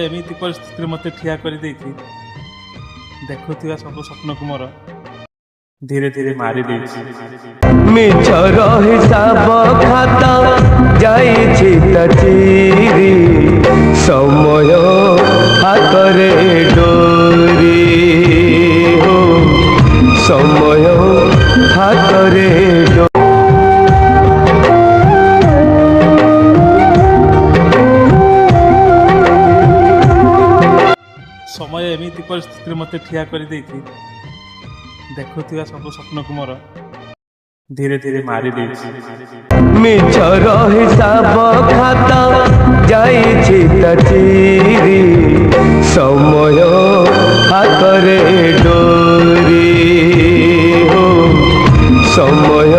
ଏମିତି ପରିସ୍ଥିତିରେ ମୋତେ ଠିଆ କରିଦେଇଛି, ଦେଖୁଥିବା ସବୁ ସ୍ୱପ୍ନକୁ ମୋର ଧୀରେ ଧୀରେ ମାରି ଦେଇଛି। ମିଛର ହିସାବ ଖାତା ଯାଇଛି ତା ଚିରି, ସମୟ ହାତରେ ଡୋରି, ହୋ ସମୟ ହାତରେ ଡୋରି। ସମୟ ଏମିତି ପରିସ୍ଥିତିରେ ମୋତେ ଠିଆ କରିଦେଇଛି, ଦେଖୁଥିବା ସବୁ ସ୍ୱପ୍ନକୁ ମୋର ଧୀରେ ଧୀରେ ମାରି ଦେଇଛି। ମିଛର ହିସାବ ଖାତା ଯାଇଛି ତା ଚିରି, ସମୟ ହାତରେ ଡୋରି, ହୋ ସମୟ